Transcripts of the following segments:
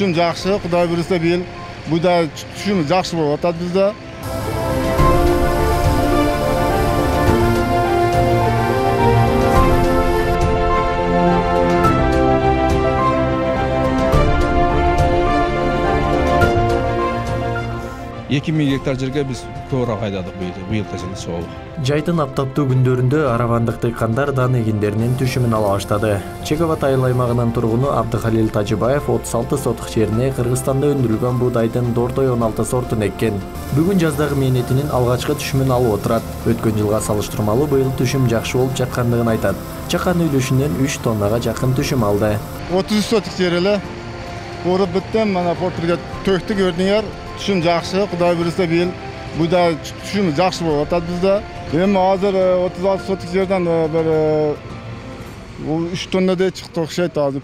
түшүм жакшы, Кудай буюрса бийил будай түшүм жакшы болуп атат бизде. Эки 2000 гектар жерге биз көбүрөөк айдадык быйылкы жылы чогуу. Жайдын аптаптуу күндөрүндө аравандык дыйкандар дан эгиндеринин түшүмүн ала баштады. Чек-Абад айыл аймагынын тургуну Абдыхалил Тажыбаев 36 сотук жерине Кыргызстанда өндүрүлгөн буудайдын Дордой 16 сортун эккен. Бүгүн жаздагы мээнетинин алгачкы түшүмүн алып отурат. Өткөн жылга салыштырмалуу быйыл түшүм жакшы болуп жаткандыгын айтат. Чакан үйлөшүнөн 3 тоннага жакын түшүм алды. 33 сотук жер эле. Оруп биттим, мана портерге төктү көрдүңөр. Түшүм жакшы, Кудай буюрса бийил будай түшүм жакшы болуп атат бизде. Эми азыр 36 сотук жерден бир 3 тоннадай чыкты окшойт, азыр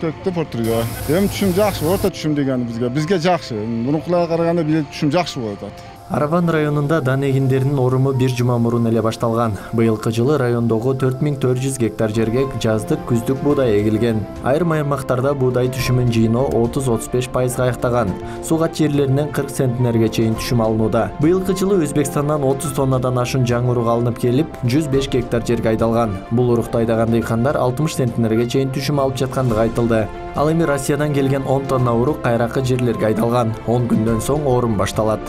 төктү портерге. Эми түшүм жакшы, орто түшүм дегени бизге жакшы. Мурункуларга караганда бизге түшүм жакшы болуп атат. Араван районунда дан эгиндеринин оруму бир жума мурун эле башталган. Быйылкы жылы райондогу 4400 гектар жерге жаздык, күздүк буудай эгилген. Айрым аймактарда буудай түшүмүн жыйноо 30-35% аяктаган. Суугат жерлеринен 40 центнерге чейин түшүм алынууда. Быйылкы жылы Өзбекстандан 30 тоннадан ашуун жаңы урук алынып келип, 105 гектар жерге айдалган. Бул урукты айдаган дыйкандар 60 центнерге чейин түшүм алып жаткандыгы айтылды. Ал эми Россиядан келген 10 тонна урук кайракы жерлерге айдалган. 10 күндөн соң орум башталат.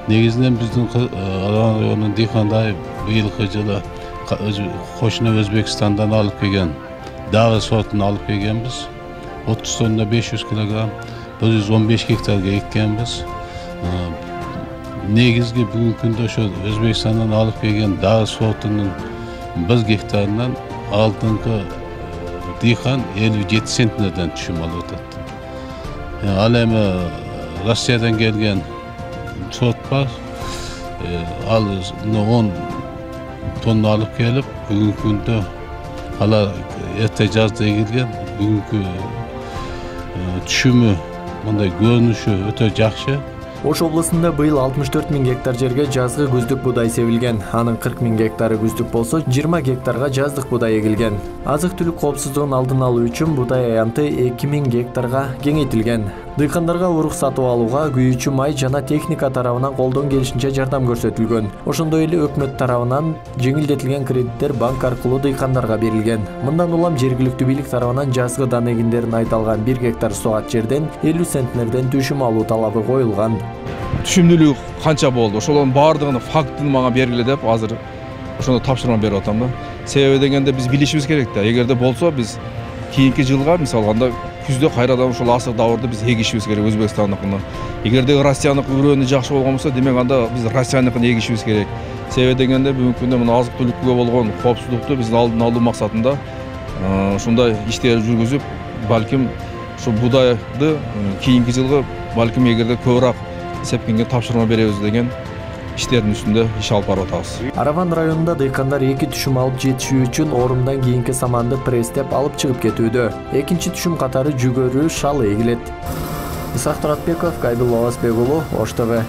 Негизинен биздин Араван районунун дыйкандары быйылкы жылы кошуна Өзбекстандан алып келген дагы сортун алып келгенбиз. 30 тонна 500 килограмм 115 гектарга эккенбиз. Негизги бүгүнкү күндө ошо Өзбекстандан алып келген дагы сортунун 1 гектарынан алдыңкы дыйкан 57 центнерден түшүм алып атат. Ал эми Россиядан келген сорт бар. Ал 10 тонна алып келип, бүгүнкү күндө алар эрте жазда эгилген. Бүгүнкү түшүмү, мындай көрүнүшү өтө жакшы. Ош облусунда быйыл 64 000 гектар жерге жазгы күздүк буудай себилген. Анын 40 000 гектары күздүк болсо, 20 гектарга жаздык буудай эгилген. Азык-түлүк коопсуздугун алдын алуу үчүн буудай аянты 2000 гектарга кеңейтилген. Дыйкандарга урук сатып алууга күйүүчү май жана техника тарабынан колдон келишинче жардам көрсөтүлгөн. Ошондой эле өкмөт тарабынан жеңилдетилген кредиттер банк аркылуу дыйкандарга берилген. Мындан улам жергиликтүү бийлик тарабынан жазгы дан эгиндерин айдалган 1 гектар суугат жерден 50 центнерден түшүм алуу талабы коюлган. Түшүмдүүлүк канча болду? Ошолордун баардыгынын фактын мага бергиле деп азыр ошондо тапшырма берип атам да. Себеби дегенде биз билишибиз керек да. Эгерде болсо биз кийинки жылга мисалы алганда күздө кайрадан ошол асык даурду биз эгишибиз керек Өзбекстандыкына. Эгерде Россияныкы үрөөнү жакшы болгон болсо, демек анда биз Россияныкын эгишибиз керек. Себеби дегенде бүгүнкү күндө мына азык-түлүккө болгон коопсуздукту биз алдын алуу максатында ушундай иштер жүргүзүп, балким ушу буудайды кийинки жылгы балким эгерде көбүрөөк сепкенге тапшырма беребиз деген иштердин үстүндө иш алып барып атабыз. Араван районунда дыйкандар 2 түшүм алып жетишүү үчүн орумдан кийинки саманды пресстеп алып чыгып кетүүдө. Экинчи түшүм катары жүгөрү, шал эгилет. Исак Туратбеков, Кайбыл Лавасбек уулу, Ош ТВ.